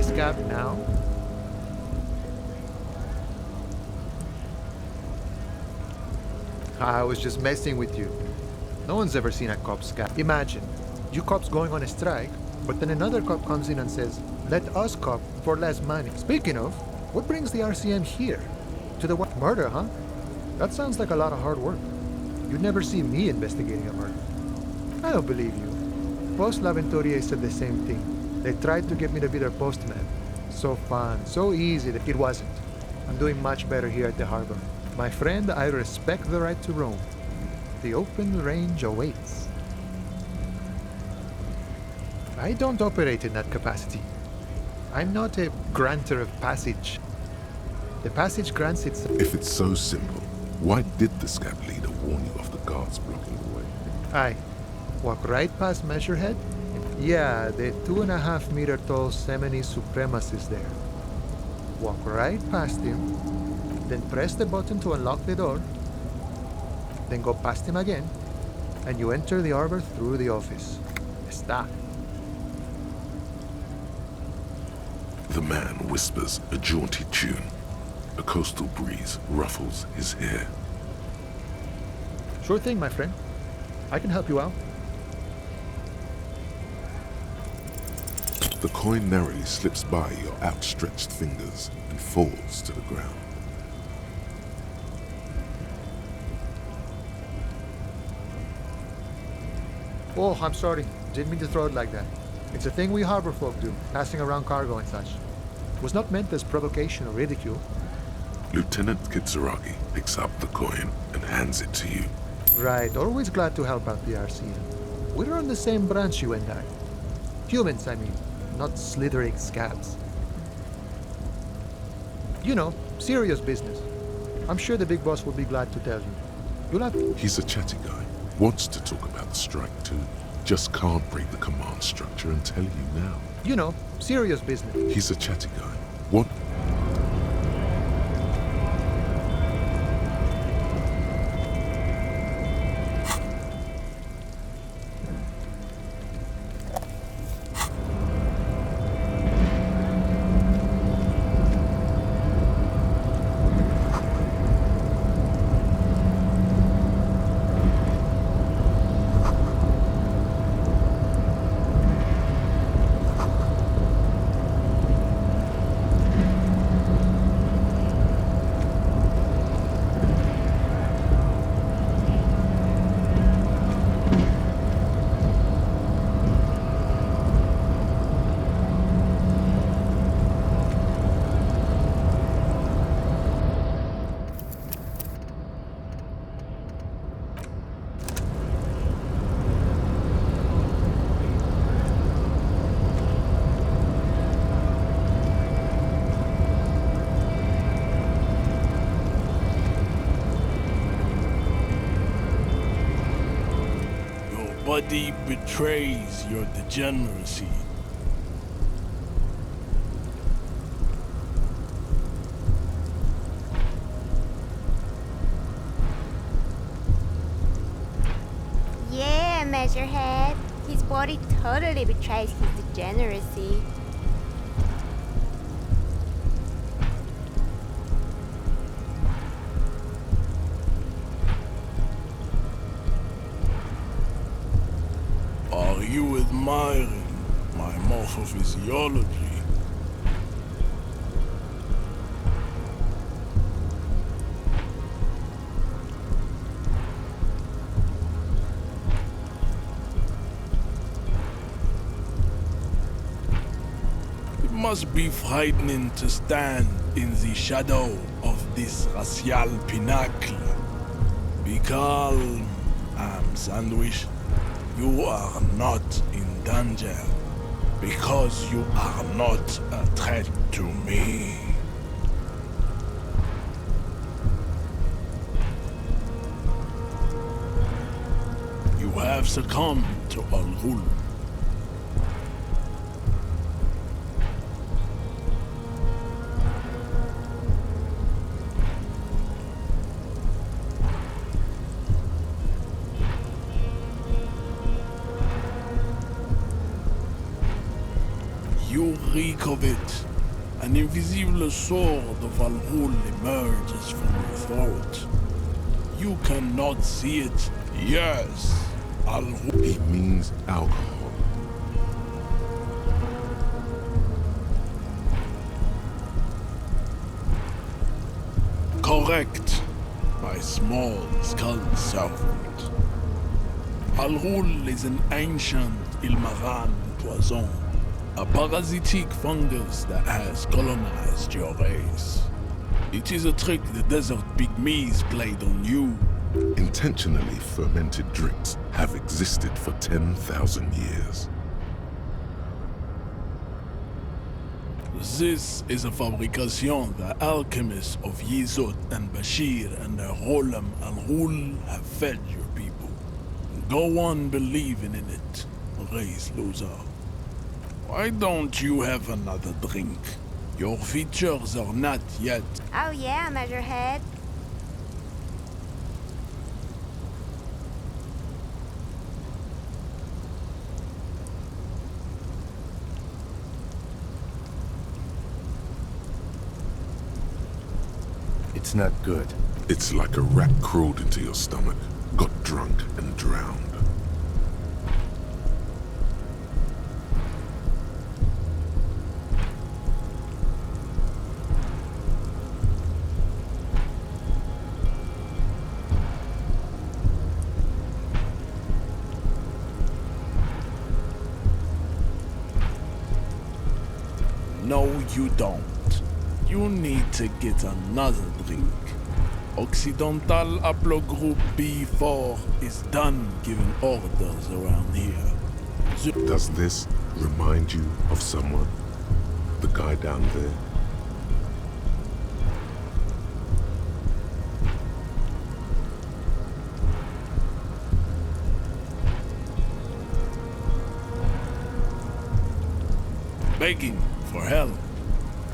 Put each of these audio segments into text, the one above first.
scab now? I was just messing with you. No one's ever seen a cop scab. Imagine, you cops going on a strike, but then another cop comes in and says, let us cop for less money. Speaking of, what brings the RCM here? To the what? Murder, huh? That sounds like a lot of hard work. You'd never see me investigating a murder. I don't believe you. Post L'Aventurier said the same thing. They tried to get me to be their postman. So fun, so easy that it wasn't. I'm doing much better here at the harbor. My friend, I respect the right to roam. The open range awaits. I don't operate in that capacity. I'm not a granter of passage. The passage grants itself. If it's so simple, why did the scab leader warn you of the guards blocking the way? Aye. Walk right past Measurehead. Yeah, the 2.5 meter tall Semini supremacist there. Walk right past him, then press the button to unlock the door, then go past him again, and you enter the arbor through the office. Está. The man whispers a jaunty tune. A coastal breeze ruffles his hair. Sure thing, my friend. I can help you out. The coin narrowly slips by your outstretched fingers and falls to the ground. Oh, I'm sorry. Didn't mean to throw it like that. It's a thing we harbor folk do, passing around cargo and such. It was not meant as provocation or ridicule. Lieutenant Kitsuragi picks up the coin and hands it to you. Right, always glad to help out the RCM. We're on the same branch, you and I. Humans, I mean, not slithering scabs. You know, serious business. I'm sure the big boss will be glad to tell you. You'll have to... He's a chatty guy. Wants to talk about the strike too. Just can't break the command structure and tell you now. You know, serious business. He's a chatty guy. What? Body betrays your degeneracy. Yeah, Measurehead. His body totally betrays his degeneracy. Are you admiring my morphophysiology? It must be frightening to stand in the shadow of this racial pinnacle. Be calm, I'm Sandwich. You are not in danger because you are not a threat to me. You have succumbed to Al-Ghul. You reek of it. An invisible sword of Al-Ghul emerges from your throat. You cannot see it. Yes, Al-Ghul. He means alcohol. Correct, my small skull servant. Al-Ghul is an ancient Ilmaran poison, a parasitic fungus that has colonized your race. It is a trick the desert pygmies played on you. Intentionally fermented drinks have existed for 10,000 years. This is a fabrication the alchemists of Yizot and Bashir and their Rolam Al-Ghul have fed your people. Go on believing in it, race loser. Why don't you have another drink? Your features are not yet. Oh yeah, Measurehead. It's not good. It's like a rat crawled into your stomach, got drunk and drowned. No, you don't. You need to get another drink. Occidental Haplogroup B4 is done giving orders around here. Does this remind you of someone? The guy down there? Begging for help.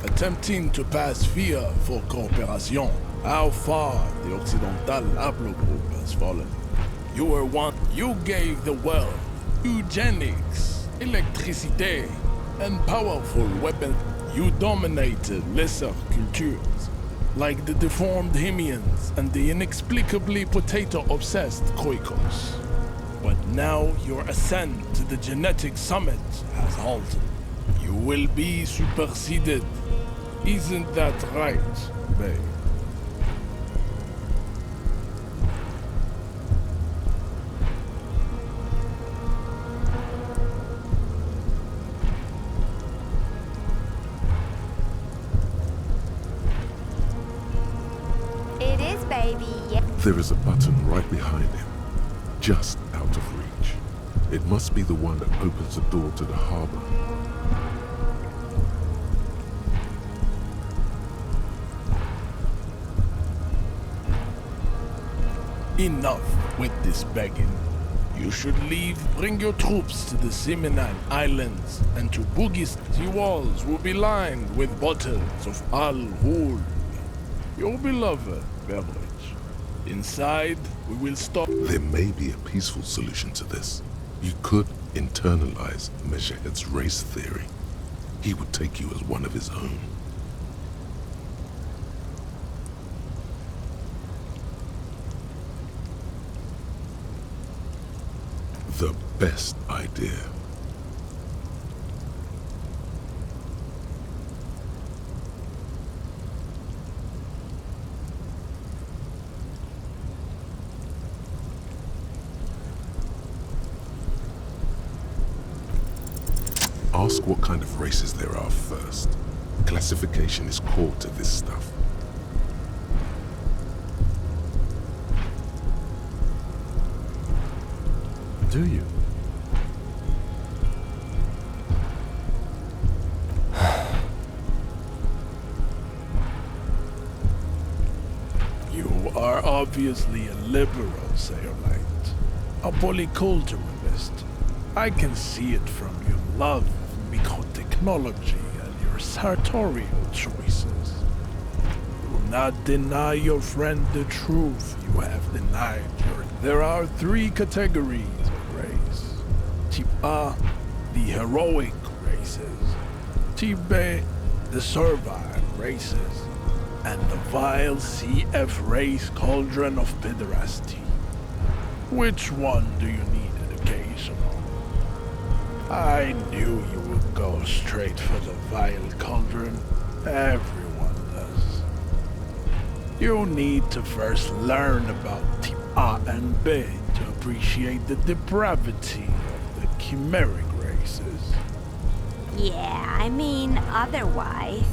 Attempting to pass fear for cooperation. How far the Occidental Haplogroup has fallen. You were one. You gave the world eugenics, electricity, and powerful weapons. You dominated lesser cultures, like the deformed Hemians and the inexplicably potato-obsessed Khoikos. But now your ascent to the genetic summit has halted. You will be superseded. Isn't that right, babe? It is, baby. Yeah. There is a button right behind him, just out of reach. It must be the one that opens the door to the harbor. Enough with this begging. You should leave. Bring your troops to the Simenon Islands and to Bugis. The walls will be lined with bottles of Al-Ghul, your beloved beverage. Inside, we will stop. There may be a peaceful solution to this. You could internalize Measurehead's race theory. He would take you as one of his own. The best idea. Ask what kind of races there are first. Classification is core to this stuff. Do you? You are obviously a liberal, Sayerlight. A polyculturalist. I can see it from your love of microtechnology and your sartorial choices. Do not deny your friend the truth you have denied your. There are 3 categories of race. Type A, the heroic races. Tibet, the Servile races, and the vile CF race cauldron of pederasty. Which one do you need education on? I knew you would go straight for the vile cauldron. Everyone does. You need to first learn about Tip A and B to appreciate the depravity of the chimeric races. Yeah, I mean, otherwise.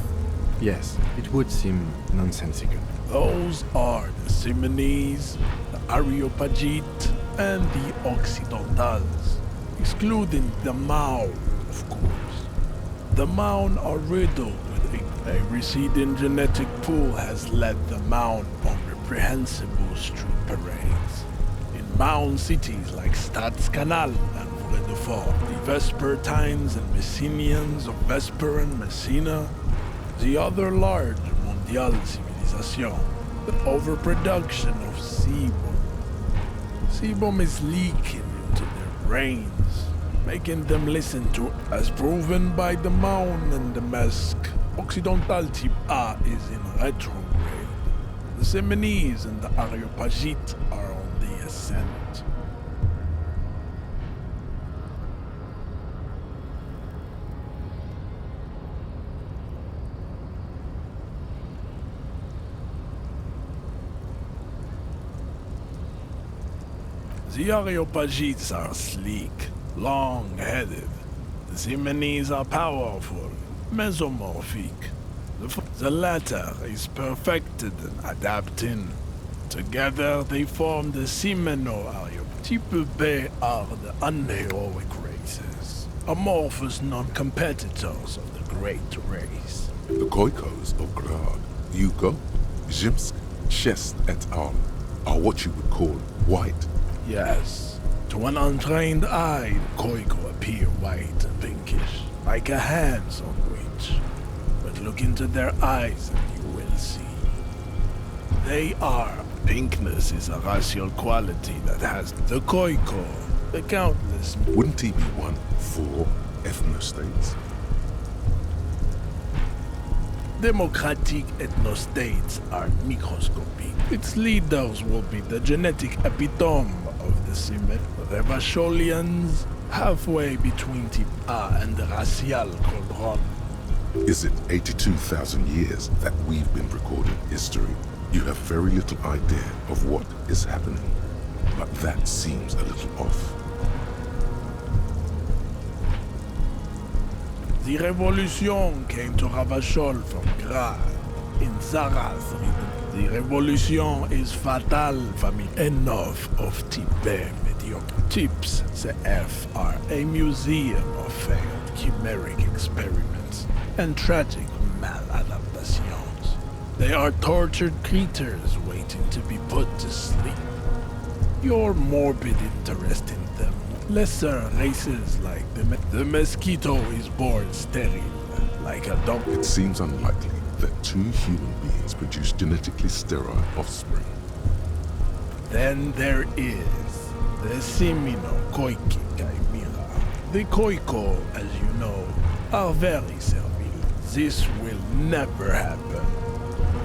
Yes, it would seem nonsensical. Those are the Simonese, the Areopagite, and the Occidentals, excluding the Mao, of course. The Maun are riddled with a receding genetic pool has led the Maun on reprehensible street parades. In Maun cities like Stadskanal and Vredefort, the Vespertines and Messenians of Vesper and Messina, the other large mondial civilization, the overproduction of sebum. Sebum is leaking into their brains, making them listen to, as proven by the Maun and the Mesk, Occidental Type A is in retrograde. The Simonese and the Areopagite are on the ascent. The Areopagites are sleek, long-headed. The Simonese are powerful, mesomorphic. The latter is perfected in adapting. Together they form the Simeno-Areop. Type B are the unheroic races, amorphous non-competitors of the great race. The Koikos of Grad, Yugo, Zhimsk, Shest et al. Are what you would call white. Yes, to an untrained eye, Koiko appear white and pinkish, like a hand sandwich. But look into their eyes and you will see. They are. Pinkness is a racial quality that has the Koiko, the countless. Wouldn't he be one for ethnostates? Democratic ethnostates are microscopic. Its leaders will be the genetic epitome of the Simet Revacholians, halfway between Type A and the racial cauldron. Is it 82,000 years that we've been recording history? You have very little idea of what is happening, but that seems a little off. The revolution came to Ravachol from Grad, in Zarath. The revolution is fatal, family. Enough of Tibet mediocre. Tips, CF, are a museum of failed chimeric experiments and tragic maladaptations. They are tortured creatures waiting to be put to sleep. Your morbid interest in them, lesser races like the mosquito is born sterile, like a dog. It seems unlikely that two human beings produce genetically sterile offspring. Then there is the Simino Koiki Chimera. The Koiko, as you know, are very servile. This will never happen.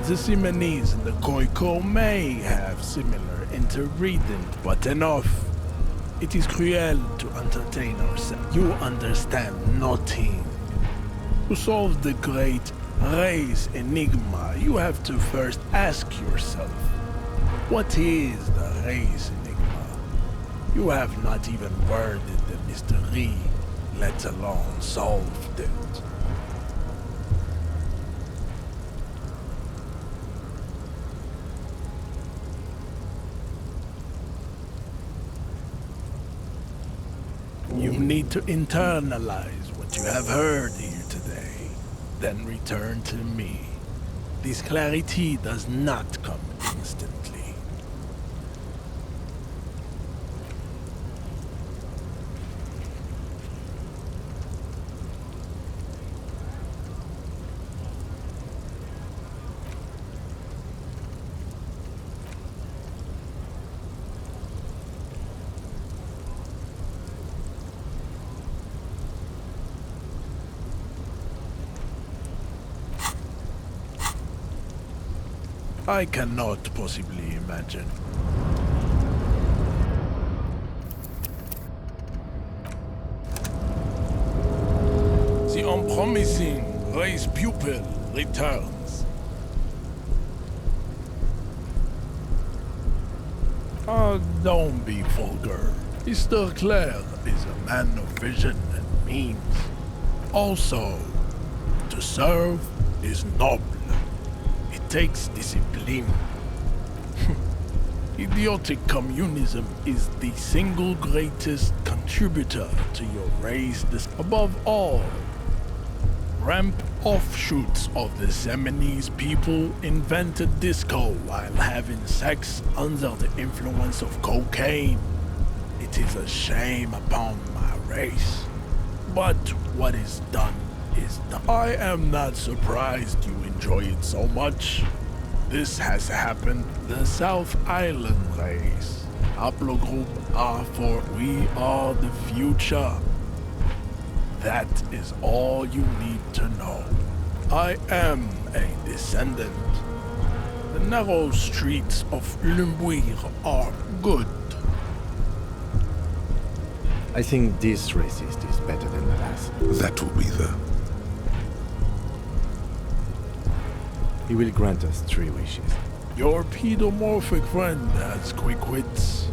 The Simonese and the Koiko may have similar interbreeding, but enough. It is cruel to entertain ourselves. You understand nothing. To solve the great race enigma, you have to first ask yourself, what is the race enigma? You have not even worded the mystery, let alone solved it. You need to internalize what you have heard here today, then return to me. This clarity does not come instantly. I cannot possibly imagine. The unpromising race pupil returns. Don't be vulgar. Mr. Clare is a man of vision and means. Also, to serve is noble. It takes discipline. Idiotic communism is the single greatest contributor to your race. Above all, ramp offshoots of the Seminoles people invented disco while having sex under the influence of cocaine. It is a shame upon my race. But what is done is done. I am not surprised you enjoy it so much. This has happened. The South Island race. Haplogroup R4. We are the future. That is all you need to know. I am a descendant. The narrow streets of Lumbuir are good. I think this racist is better than the last. That will be the... He will grant us 3 wishes. Your pedomorphic friend has quick wits.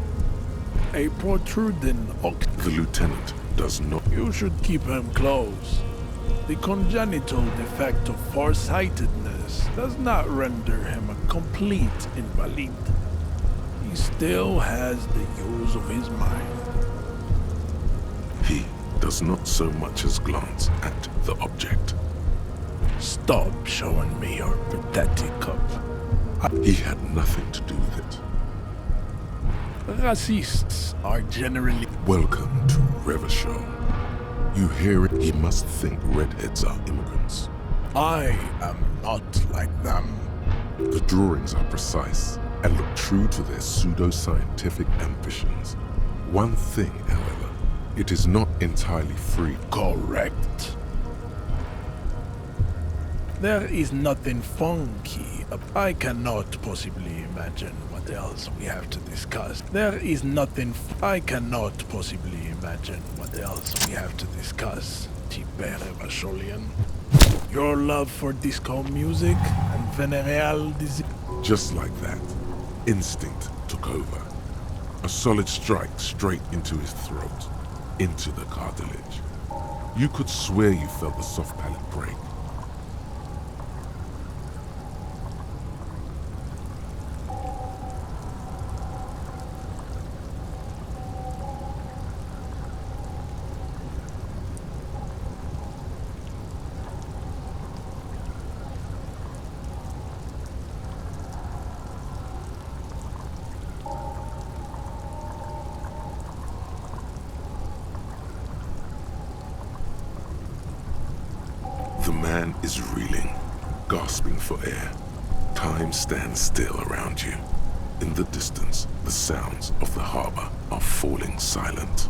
A protruding The lieutenant does not... You should keep him close. The congenital defect of farsightedness does not render him a complete invalid. He still has the use of his mind. He does not so much as glance at the object. Stop showing me your pathetic cup. He had nothing to do with it. Racists are generally... Welcome to Revachol. You hear it? He must think redheads are immigrants. I am not like them. The drawings are precise and look true to their pseudo-scientific ambitions. One thing, however, it is not entirely free. Correct. There is nothing funky. I cannot possibly imagine what else we have to discuss. There is nothing... I cannot possibly imagine what else we have to discuss, Tipere Vacholian. Your love for disco music and venereal disease... Just like that, instinct took over. A solid strike straight into his throat, into the cartilage. You could swear you felt the soft palate break. The man is reeling, gasping for air. Time stands still around you. In the distance, the sounds of the harbor are falling silent.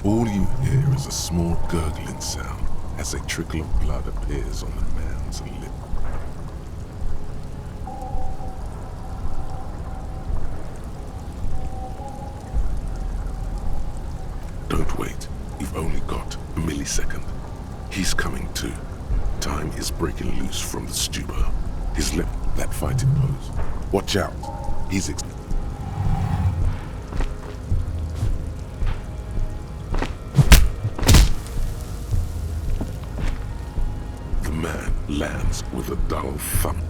All you hear is a small gurgling sound as a trickle of blood appears on the man's lip. Don't wait. You've only got a millisecond. He's coming to. Time is breaking loose from the stupor. His lip, that fighting pose. Watch out. He's The man lands with a dull thump,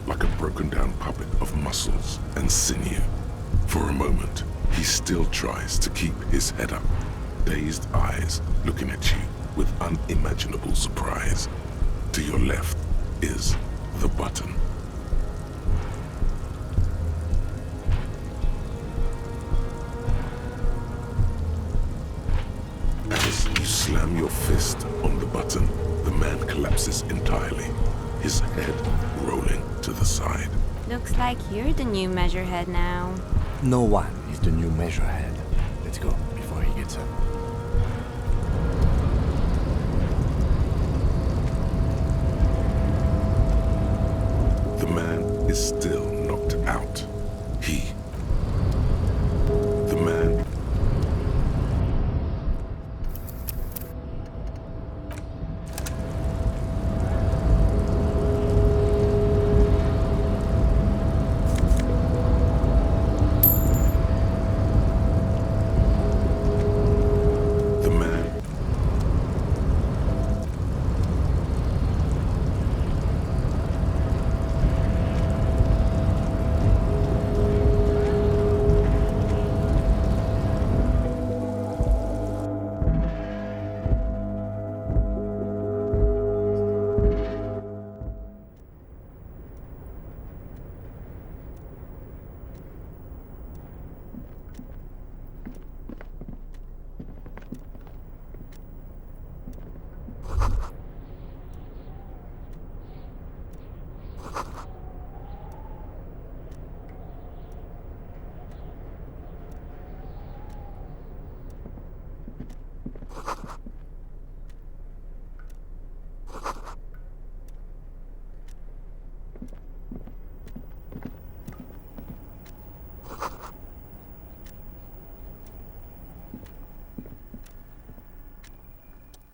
like a broken down puppet of muscles and sinew. For a moment, he still tries to keep his head up. Dazed eyes looking at you with unimaginable surprise. To your left is the button. As you slam your fist on the button, the man collapses entirely, his head rolling to the side. Looks like you're the new measurehead now. No one is the new measurehead. Let's go before he gets up. is still knocked out. He, the man, the man,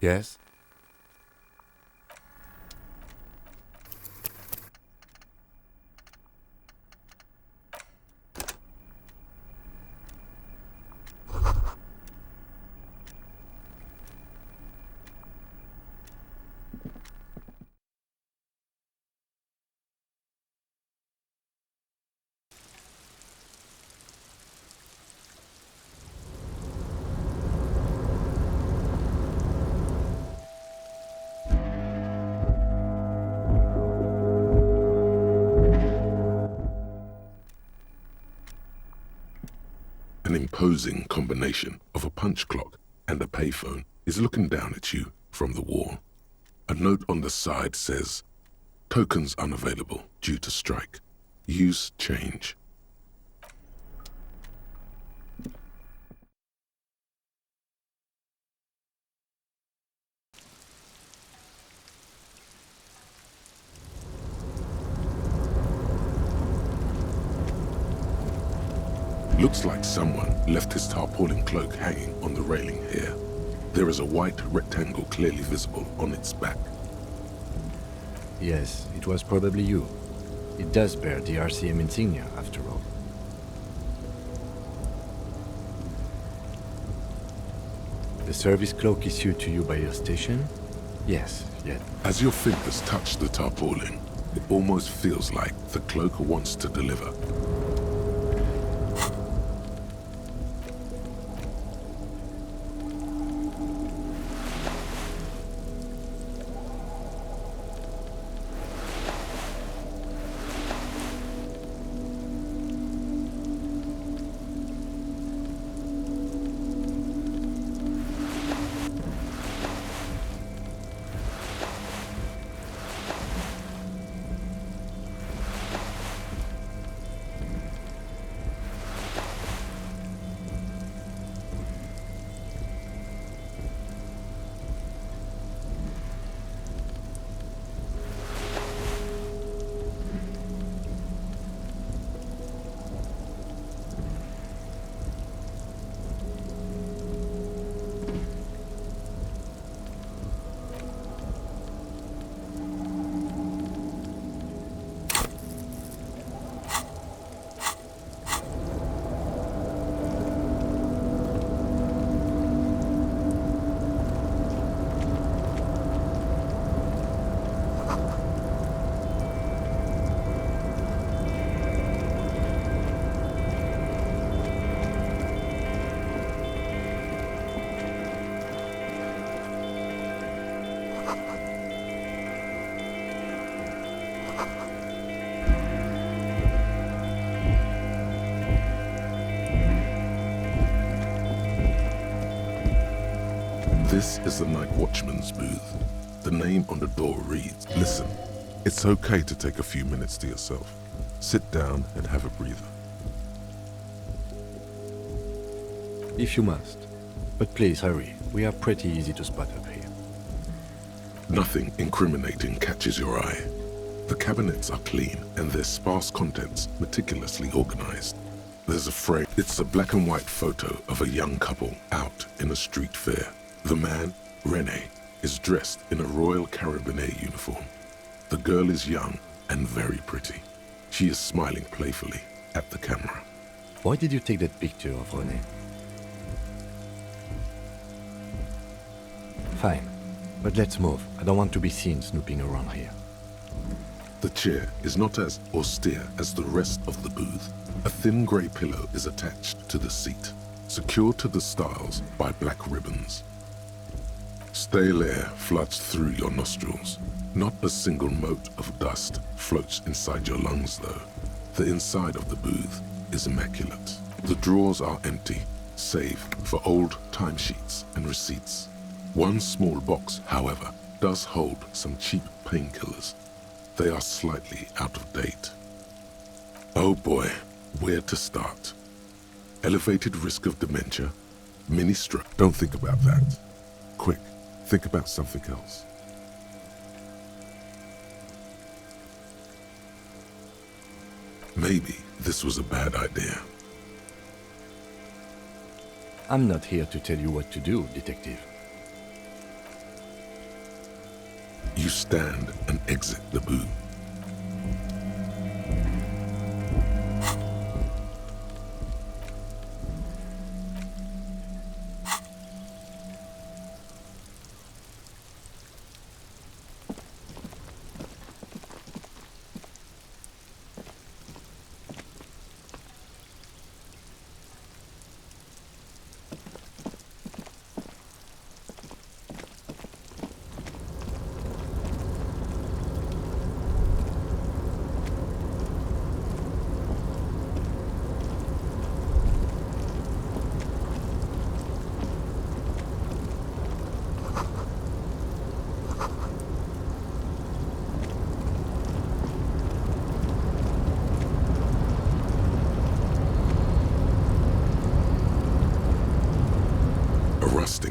Yes? an imposing combination of a punch clock and a payphone, is looking down at you from the wall. A note on the side says, "Tokens unavailable due to strike. Use change." Looks like someone left his tarpaulin cloak hanging on the railing here. There is a white rectangle clearly visible on its back. Yes, it was probably you. It does bear the RCM insignia, after all. The service cloak issued to you by your station? Yes, yet. As your fingers touch the tarpaulin, it almost feels like the cloak wants to deliver. This is the night watchman's booth. The name on the door reads, "Listen, it's okay to take a few minutes to yourself. Sit down and have a breather." If you must. But please hurry. We are pretty easy to spot up here. Nothing incriminating catches your eye. The cabinets are clean and their sparse contents meticulously organized. There's a frame. It's a black and white photo of a young couple out in a street fair. The man, Rene, is dressed in a Royal Carabinier uniform. The girl is young and very pretty. She is smiling playfully at the camera. Why did you take that picture of René? Fine, but let's move. I don't want to be seen snooping around here. The chair is not as austere as the rest of the booth. A thin grey pillow is attached to the seat, secured to the stiles by black ribbons. Stale air floods through your nostrils. Not a single mote of dust floats inside your lungs, though. The inside of the booth is immaculate. The drawers are empty, save for old timesheets and receipts. One small box, however, does hold some cheap painkillers. They are slightly out of date. Oh boy, where to start? Elevated risk of dementia? Mini-stroke? Don't think about that. Quick, think about something else. Maybe this was a bad idea. I'm not here to tell you what to do, detective. You stand and exit the booth.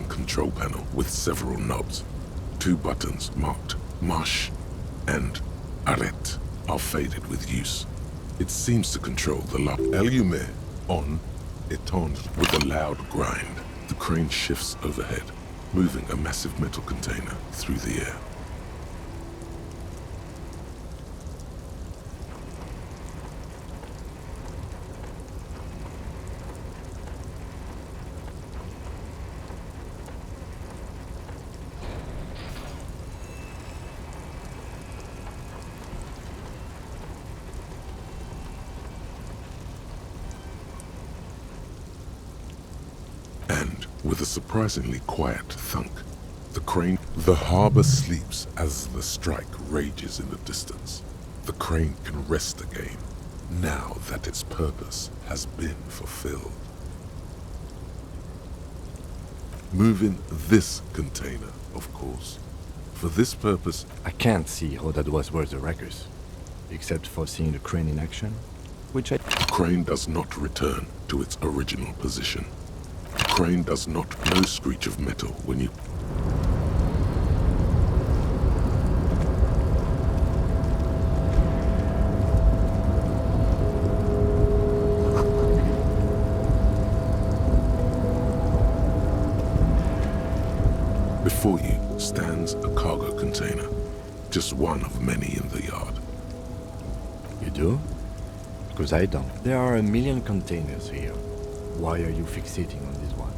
Control panel with several knobs. 2 buttons marked Marche and Arrête are faded with use. It seems to control the lock. Allumer on, étendre with a loud grind. The crane shifts overhead, moving a massive metal container through the air. With a surprisingly quiet thunk, the harbor sleeps as the strike rages in the distance. The crane can rest again, now that its purpose has been fulfilled. Moving this container, of course. For this purpose, I can't see how that was worth the ruckus, except for seeing the crane in action, which the crane does not return to its original position. The crane does not no screech of metal when you... Before you stands a cargo container, just one of many in the yard. You do? Because I don't. There are a million containers here. Why are you fixating on this one?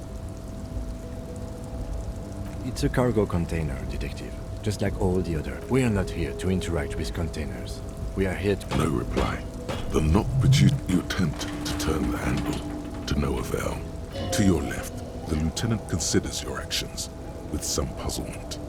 It's a cargo container, detective. Just like all the other. We are not here to interact with containers. We are here to... No reply. The knock, but you attempt to turn the handle, to no avail. To your left, the lieutenant considers your actions with some puzzlement.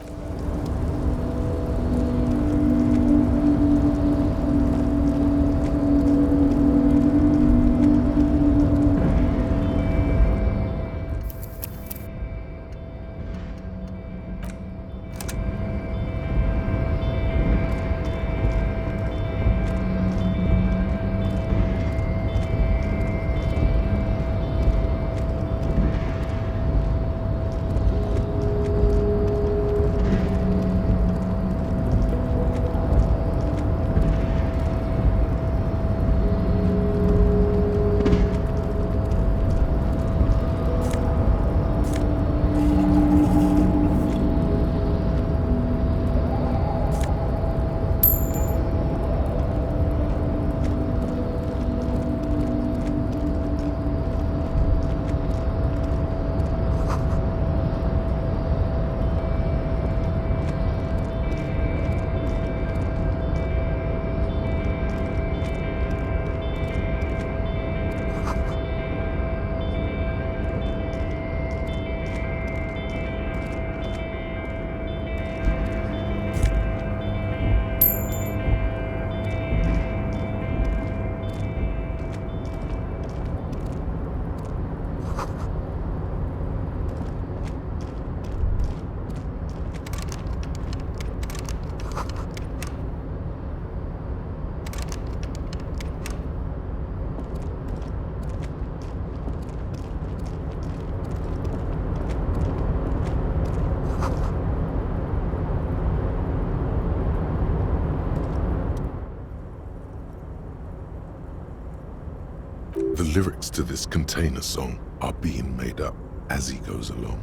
lyrics to this container song are being made up as he goes along.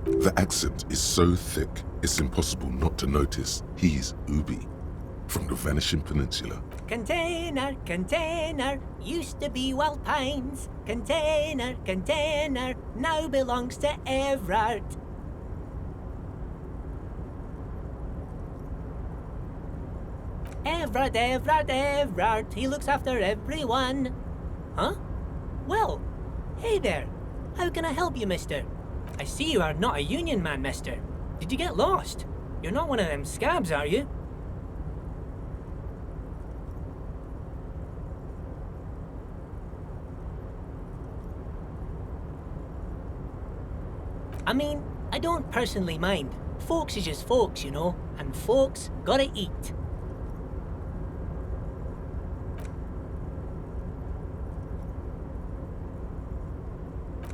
The accent is so thick, it's impossible not to notice he's Ubi from the Vanishing Peninsula. Container, container, used to be Wild Pines. Container, container, now belongs to Everard. Everard, Everard, Everard, he looks after everyone. Huh? Well, hey there. How can I help you, mister? I see you are not a union man, mister. Did you get lost? You're not one of them scabs, are you? I mean, I don't personally mind. Folks is just folks, you know, and folks gotta eat.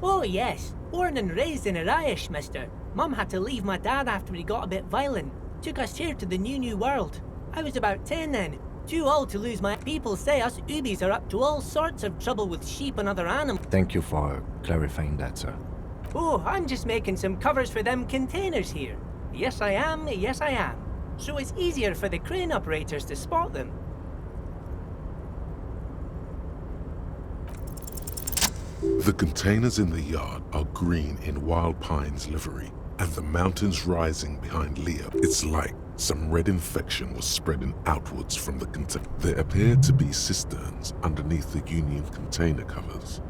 Oh yes, born and raised in Irish, mister. Mum had to leave my dad after he got a bit violent. Took us here to the new world. I was about 10 then. Too old to lose my... People say us Ubis are up to all sorts of trouble with sheep and other animals. Thank you for clarifying that, sir. Oh, I'm just making some covers for them containers here. Yes I am, yes I am. So it's easier for the crane operators to spot them. The containers in the yard are green in Wild Pine's livery, and the mountains rising behind Leah. It's like some red infection was spreading outwards from the container. There appear to be cisterns underneath the Union container covers.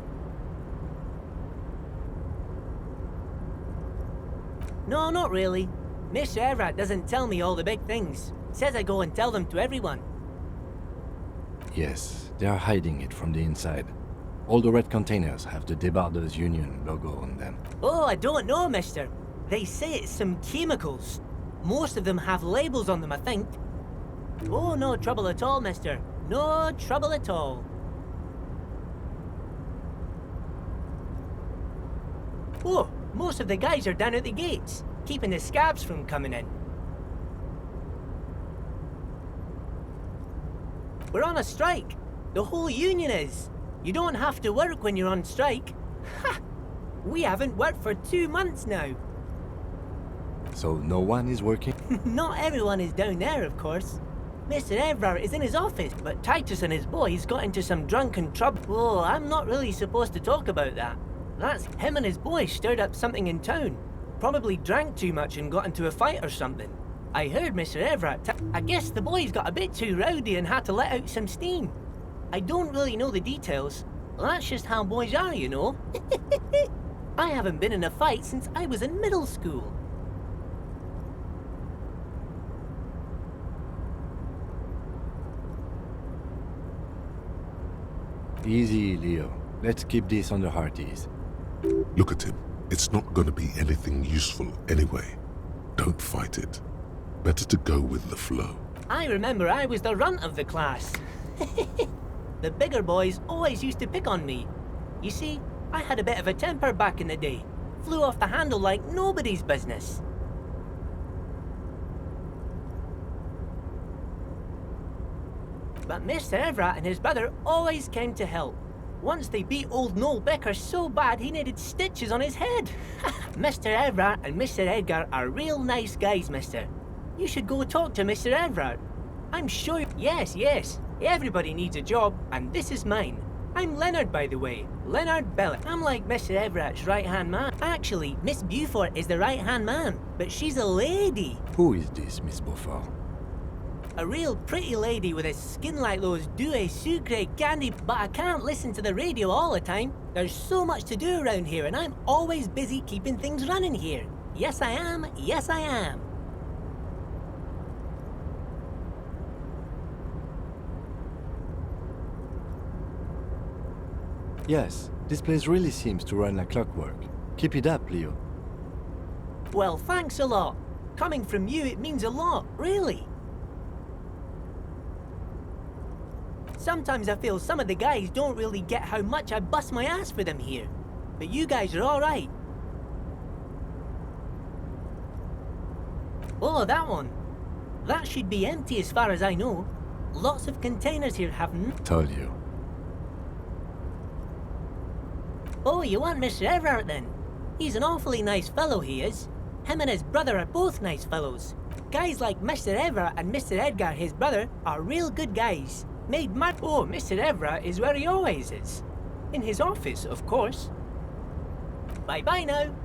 No, not really. Mr. Everett doesn't tell me all the big things. Says I go and tell them to everyone. Yes, they are hiding it from the inside. All the red containers have the Debarders Union logo on them. Oh, I don't know, mister. They say it's some chemicals. Most of them have labels on them, I think. Oh, no trouble at all, mister. No trouble at all. Oh, most of the guys are down at the gates, keeping the scabs from coming in. We're on a strike. The whole union is. You don't have to work when you're on strike. Ha! We haven't worked for 2 months now. So no one is working? Not everyone is down there, of course. Mr. Everard is in his office, but Titus and his boys got into some drunken trouble. Oh, I'm not really supposed to talk about that. That's him and his boys stirred up something in town. Probably drank too much and got into a fight or something. I heard Mr. Everett. I guess the boys got a bit too rowdy and had to let out some steam. I don't really know the details. That's just how boys are, you know. I haven't been in a fight since I was in middle school. Easy, Leo. Let's keep this on the hearties. Look at him. It's not going to be anything useful anyway. Don't fight it. Better to go with the flow. I remember I was the runt of the class. The bigger boys always used to pick on me. You see, I had a bit of a temper back in the day. Flew off the handle like nobody's business. But Mr. Everett and his brother always came to help. Once they beat old Noel Becker so bad he needed stitches on his head. Mr. Everett and Mr. Edgar are real nice guys, mister. You should go talk to Mr. Everett. I'm sure... Yes. Everybody needs a job, and this is mine. I'm Leonard, by the way. Leonard Bellick. I'm like Mr. Everett's right-hand man. Actually, Miss Beaufort is the right-hand man, but she's a lady. Who is this, Miss Beaufort? A real pretty lady with a skin like those Douai Sucre candy, but I can't listen to the radio all the time. There's so much to do around here, and I'm always busy keeping things running here. Yes, I am. Yes, I am. Yes, this place really seems to run like clockwork. Keep it up, Leo. Well, thanks a lot. Coming from you, it means a lot, really. Sometimes I feel some of the guys don't really get how much I bust my ass for them here. But you guys are alright. Oh, that one. That should be empty as far as I know. Lots of containers here have Told you. Oh, you want Mr. Everard then? He's an awfully nice fellow, he is. Him and his brother are both nice fellows. Guys like Mr. Everard and Mr. Edgar, his brother, are real good guys. Made mad. Oh, Mr. Everard is where he always is. In his office, of course. Bye-bye now.